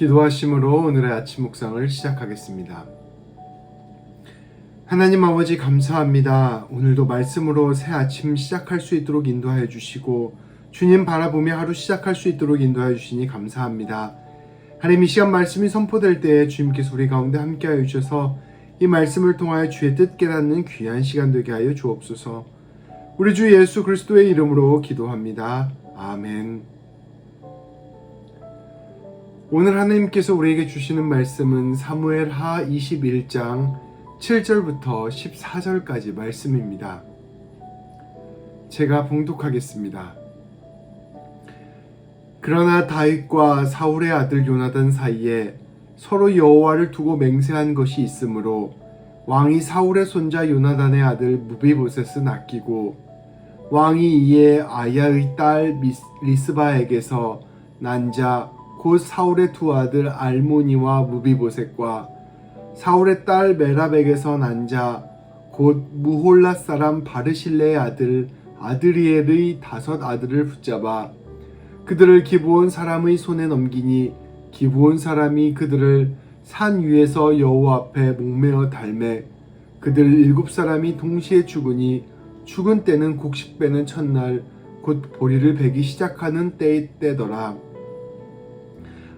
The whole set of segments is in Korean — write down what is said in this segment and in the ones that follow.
기도하심으로 오늘의 아침 묵상을 시작하겠습니다. 하나님 아버지 감사합니다. 오늘도 말씀으로 새 아침 시작할 수 있도록 인도하여 주시고 주님 바라보며 하루 시작할 수 있도록 인도하여 주시니 감사합니다. 하나님 이 시간 말씀이 선포될 때에 주님께서 우리 가운데 함께하여 주셔서 이 말씀을 통하여 주의 뜻 깨닫는 귀한 시간 되게 하여 주옵소서. 우리 주 예수 그리스도의 이름으로 기도합니다. 아멘. 오늘 하나님께서 우리에게 주시는 말씀은 사무엘하 21장 7절부터 14절까지 말씀입니다. 제가 봉독하겠습니다. 그러나 다윗과 사울의 아들 요나단 사이에 서로 여호와를 두고 맹세한 것이 있으므로 왕이 사울의 손자 요나단의 아들 무비보셋을 아끼고 왕이 이에 아야의 딸 리스바에게서 난 자 곧 사울의 두 아들 알모니와 무비보셋과 사울의 딸 메랍에게서 난 자 곧 무홀라 사람 바르실레의 아들 아드리엘의 5 아들을 붙잡아 그들을 기브온 사람의 손에 넘기니 기브온 사람이 그들을 산 위에서 여호와 앞에 목매어 달매 그들 7사람이 동시에 죽으니 죽은 때는 곡식 빼는 첫날 곧 보리를 베기 시작하는 때더라.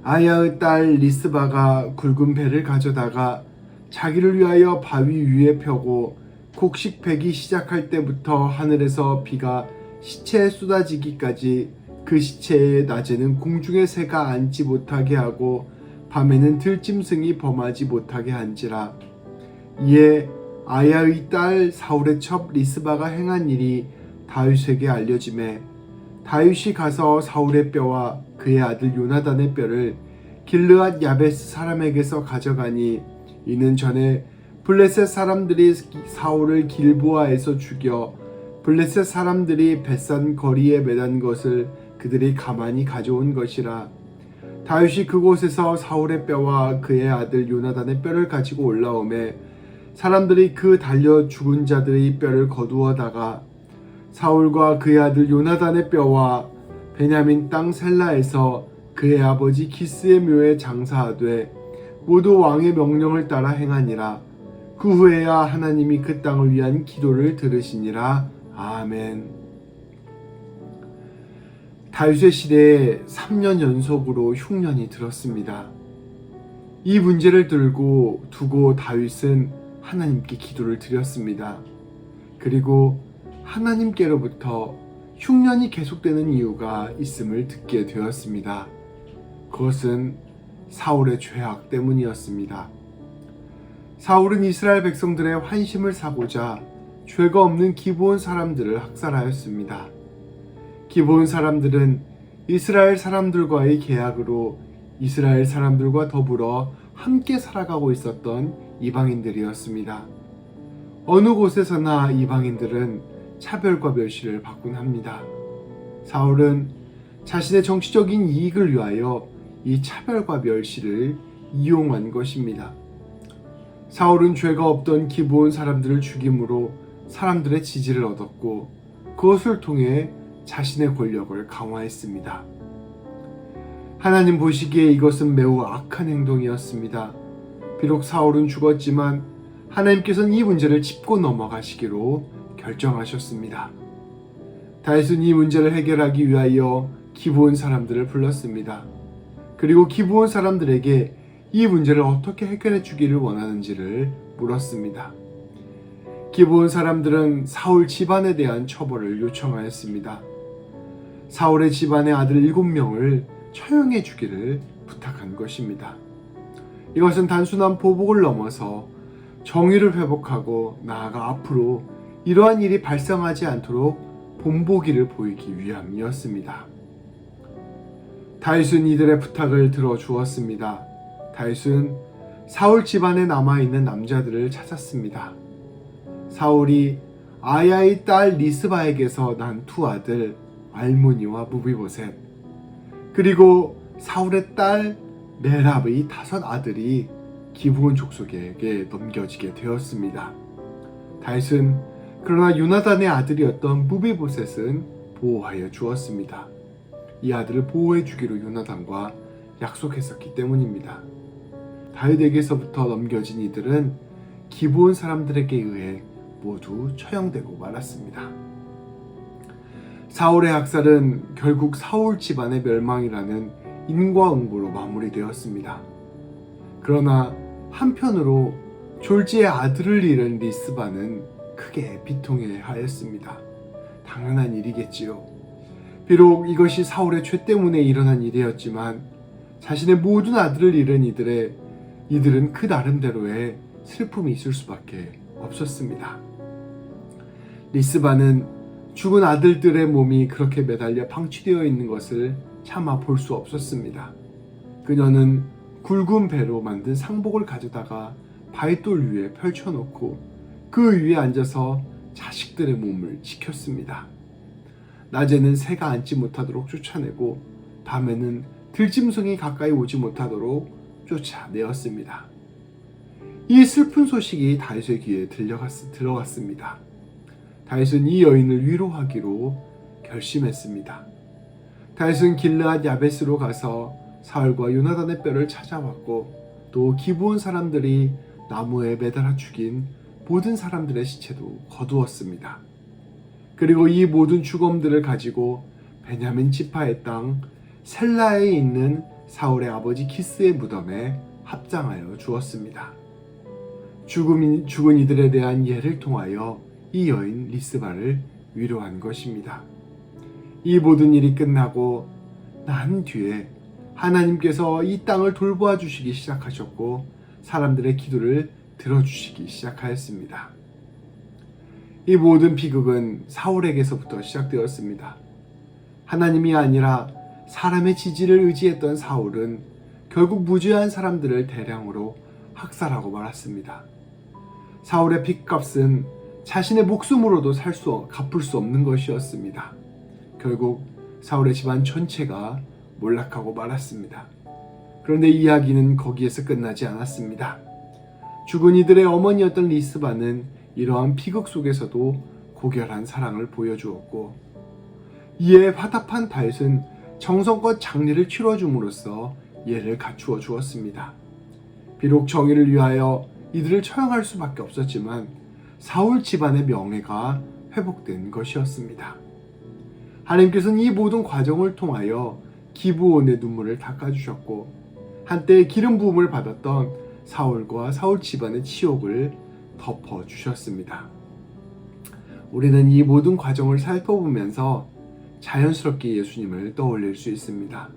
아야의 딸 리스바가 굵은 배를 가져다가 자기를 위하여 바위 위에 펴고 곡식 베기 시작할 때부터 하늘에서 비가 시체에 쏟아지기까지 그 시체에 낮에는 공중의 새가 앉지 못하게 하고 밤에는 들짐승이 범하지 못하게 한지라. 이에 아야의 딸 사울의 첩 리스바가 행한 일이 다윗에게 알려지매 다윗이 가서 사울의 뼈와 그의 아들 요나단의 뼈를 길르앗 야베스 사람에게서 가져가니 이는 전에 블레셋 사람들이 사울을 길보아에서 죽여 블레셋 사람들이 벳산 거리에 매단 것을 그들이 가만히 가져온 것이라. 다윗이 그곳에서 사울의 뼈와 그의 아들 요나단의 뼈를 가지고 올라오매 사람들이 그 달려 죽은 자들의 뼈를 거두어다가 사울과 그의 아들 요나단의 뼈와 베냐민 땅 셀라에서 그의 아버지 기스의 묘에 장사하되 모두 왕의 명령을 따라 행하니라. 그 후에야 하나님이 그 땅을 위한 기도를 들으시니라. 아멘. 다윗의 시대에 3년 연속으로 흉년이 들었습니다. 이 문제를 두고 다윗은 하나님께 기도를 드렸습니다. 그리고 하나님께로부터 흉년이 계속되는 이유가 있음을 듣게 되었습니다. 그것은 사울의 죄악 때문이었습니다. 사울은 이스라엘 백성들의 환심을 사고자 죄가 없는 기브온 사람들을 학살하였습니다. 기브온 사람들은 이스라엘 사람들과의 계약으로 이스라엘 사람들과 더불어 함께 살아가고 있었던 이방인들이었습니다. 어느 곳에서나 이방인들은 차별과 멸시를 받곤 합니다. 사울은 자신의 정치적인 이익을 위하여 이 차별과 멸시를 이용한 것입니다. 사울은 죄가 없던 기브온 사람들을 죽임으로 사람들의 지지를 얻었고 그것을 통해 자신의 권력을 강화했습니다. 하나님 보시기에 이것은 매우 악한 행동이었습니다. 비록 사울은 죽었지만 하나님께서는 이 문제를 짚고 넘어가시기로 결정하셨습니다. 다윗은 이 문제를 해결하기 위하여 기브온 사람들을 불렀습니다. 그리고 기브온 사람들에게 이 문제를 어떻게 해결해 주기를 원하는지를 물었습니다. 기브온 사람들은 사울 집안에 대한 처벌을 요청하였습니다. 사울의 집안의 아들 7명을 처형해 주기를 부탁한 것입니다. 이것은 단순한 보복을 넘어서 정의를 회복하고 나아가 앞으로 이러한 일이 발생하지 않도록 본보기를 보이기 위함이었습니다. 다윗은 이들의 부탁을 들어주었습니다. 다윗은 사울 집안에 남아있는 남자들을 찾았습니다. 사울이 아야의 딸 리스바에게서 난 2 아들 알모니와 무비보셋 그리고 사울의 딸 메랍의 5 아들이 기브온 족속에게 넘겨지게 되었습니다. 다윗은 그러나 요나단의 아들이었던 무비보셋은 보호하여 주었습니다. 이 아들을 보호해 주기로 요나단과 약속했었기 때문입니다. 다윗에게서부터 넘겨진 이들은 기브온 사람들에게 의해 모두 처형되고 말았습니다. 사울의 학살은 결국 사울 집안의 멸망이라는 인과응보로 마무리되었습니다. 그러나 한편으로 졸지의 아들을 잃은 리스바는 크게 비통해하였습니다. 당연한 일이겠지요. 비록 이것이 사울의 죄 때문에 일어난 일이었지만 자신의 모든 아들을 잃은 이들은 그 나름대로의 슬픔이 있을 수밖에 없었습니다. 리스바는 죽은 아들들의 몸이 그렇게 매달려 방치되어 있는 것을 차마 볼 수 없었습니다. 그녀는 굵은 배로 만든 상복을 가져다가 바위돌 위에 펼쳐놓고 그 위에 앉아서 자식들의 몸을 지켰습니다. 낮에는 새가 앉지 못하도록 쫓아내고 밤에는 들짐승이 가까이 오지 못하도록 쫓아내었습니다. 이 슬픈 소식이 다윗의 귀에 들어갔습니다. 다윗은 이 여인을 위로하기로 결심했습니다. 다윗은 길르앗 야베스로 가서 사울과 요나단의 뼈를 찾아왔고 또 기브온 사람들이 나무에 매달아 죽인 모든 사람들의 시체도 거두었습니다. 그리고 이 모든 죽음들을 가지고 베냐민 지파의 땅 셀라에 있는 사울의 아버지 기스의 무덤에 합장하여 주었습니다. 죽은 이들에 대한 예를 통하여 이 여인 리스바를 위로한 것입니다. 이 모든 일이 끝나고 난 뒤에 하나님께서 이 땅을 돌보아 주시기 시작하셨고 사람들의 기도를 들어주시기 시작하였습니다. 이 모든 비극은 사울에게서부터 시작되었습니다. 하나님이 아니라 사람의 지지를 의지했던 사울은 결국 무죄한 사람들을 대량으로 학살하고 말았습니다. 사울의 핏값은 자신의 목숨으로도 갚을 수 없는 것이었습니다. 결국 사울의 집안 전체가 몰락하고 말았습니다. 그런데 이야기는 거기에서 끝나지 않았습니다. 죽은 이들의 어머니였던 리스바는 이러한 비극 속에서도 고결한 사랑을 보여주었고 이에 화답한 다윗은 정성껏 장례를 치러줌으로써 예를 갖추어 주었습니다. 비록 정의를 위하여 이들을 처형할 수밖에 없었지만 사울 집안의 명예가 회복된 것이었습니다. 하나님께서는 이 모든 과정을 통하여 기브온의 눈물을 닦아주셨고 한때 기름 부음을 받았던 사울과 사울 집안의 치욕을 덮어주셨습니다. 우리는 이 모든 과정을 살펴보면서 자연스럽게 예수님을 떠올릴 수 있습니다.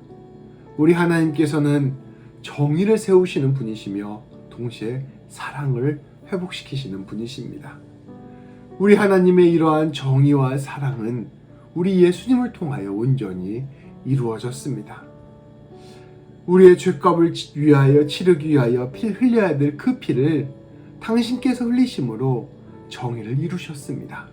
우리 하나님께서는 정의를 세우시는 분이시며 동시에 사랑을 회복시키시는 분이십니다. 우리 하나님의 이러한 정의와 사랑은 우리 예수님을 통하여 온전히 이루어졌습니다. 우리의 죄값을 위하여 치르기 위하여 흘려야 될 그 피를 당신께서 흘리심으로 정의를 이루셨습니다.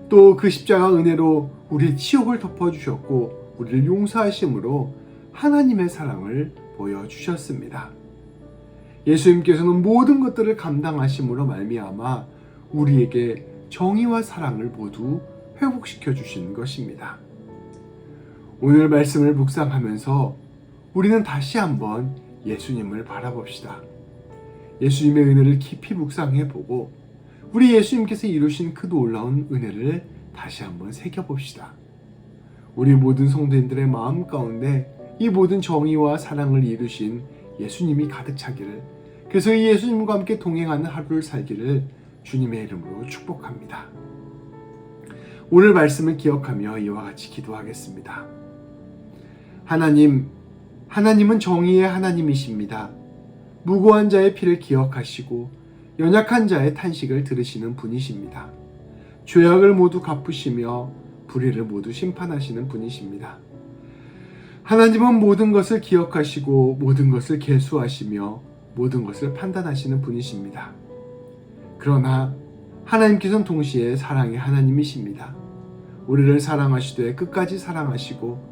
또 그 십자가 은혜로 우리의 치욕을 덮어주셨고 우리를 용서하심으로 하나님의 사랑을 보여주셨습니다. 예수님께서는 모든 것들을 감당하심으로 말미암아 우리에게 정의와 사랑을 모두 회복시켜 주신 것입니다. 오늘 말씀을 묵상하면서 우리는 다시 한번 예수님을 바라봅시다. 예수님의 은혜를 깊이 묵상해보고 우리 예수님께서 이루신 그 놀라운 은혜를 다시 한번 새겨봅시다. 우리 모든 성도님들의 마음 가운데 이 모든 정의와 사랑을 이루신 예수님이 가득 차기를, 그래서 이 예수님과 함께 동행하는 하루를 살기를 주님의 이름으로 축복합니다. 오늘 말씀을 기억하며 이와 같이 기도하겠습니다. 하나님은 정의의 하나님이십니다. 무고한 자의 피를 기억하시고 연약한 자의 탄식을 들으시는 분이십니다. 죄악을 모두 갚으시며 불의를 모두 심판하시는 분이십니다. 하나님은 모든 것을 기억하시고 모든 것을 계수하시며 모든 것을 판단하시는 분이십니다. 그러나 하나님께서는 동시에 사랑의 하나님이십니다. 우리를 사랑하시되 끝까지 사랑하시고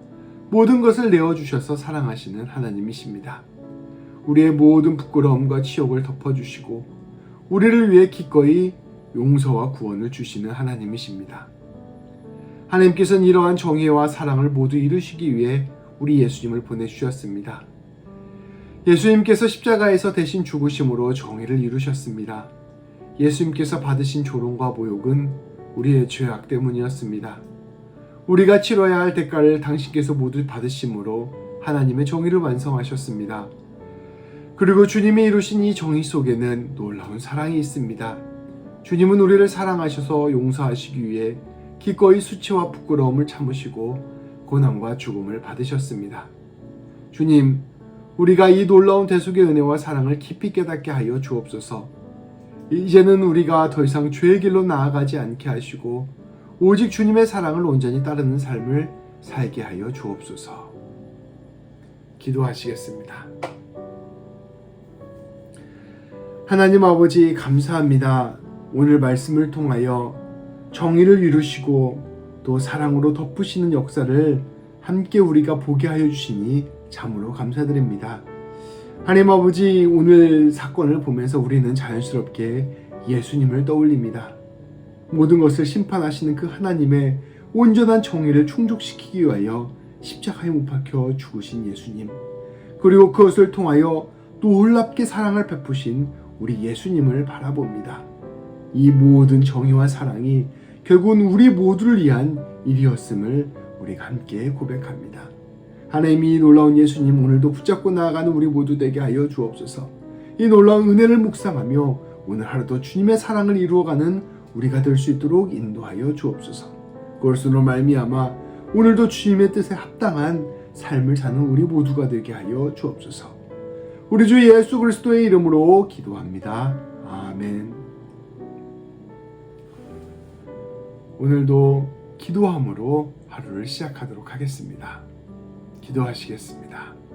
모든 것을 내어주셔서 사랑하시는 하나님이십니다. 우리의 모든 부끄러움과 치욕을 덮어주시고 우리를 위해 기꺼이 용서와 구원을 주시는 하나님이십니다. 하나님께서는 이러한 정의와 사랑을 모두 이루시기 위해 우리 예수님을 보내주셨습니다. 예수님께서 십자가에서 대신 죽으심으로 정의를 이루셨습니다. 예수님께서 받으신 조롱과 모욕은 우리의 죄악 때문이었습니다. 우리가 치러야 할 대가를 당신께서 모두 받으심으로 하나님의 정의를 완성하셨습니다. 그리고 주님이 이루신 이 정의 속에는 놀라운 사랑이 있습니다. 주님은 우리를 사랑하셔서 용서하시기 위해 기꺼이 수치와 부끄러움을 참으시고 고난과 죽음을 받으셨습니다. 주님, 우리가 이 놀라운 대속의 은혜와 사랑을 깊이 깨닫게 하여 주옵소서. 이제는 우리가 더 이상 죄의 길로 나아가지 않게 하시고 오직 주님의 사랑을 온전히 따르는 삶을 살게 하여 주옵소서. 기도하시겠습니다. 하나님 아버지, 감사합니다. 오늘 말씀을 통하여 정의를 이루시고 또 사랑으로 덮으시는 역사를 함께 우리가 보게 하여 주시니 참으로 감사드립니다. 하나님 아버지, 오늘 사건을 보면서 우리는 자연스럽게 예수님을 떠올립니다. 모든 것을 심판하시는 그 하나님의 온전한 정의를 충족시키기 위하여 십자가에 못 박혀 죽으신 예수님, 그리고 그것을 통하여 놀랍게 사랑을 베푸신 우리 예수님을 바라봅니다. 이 모든 정의와 사랑이 결국은 우리 모두를 위한 일이었음을 우리가 함께 고백합니다. 하나님이 놀라운 예수님, 오늘도 붙잡고 나아가는 우리 모두 되게 하여 주옵소서. 이 놀라운 은혜를 묵상하며 오늘 하루도 주님의 사랑을 이루어가는 우리가 될 수 있도록 인도하여 주옵소서. 그것으로 말미암아 오늘도 주님의 뜻에 합당한 삶을 사는 우리 모두가 되게 하여 주옵소서. 우리 주 예수 그리스도의 이름으로 기도합니다. 아멘. 오늘도 기도함으로 하루를 시작하도록 하겠습니다. 기도하시겠습니다.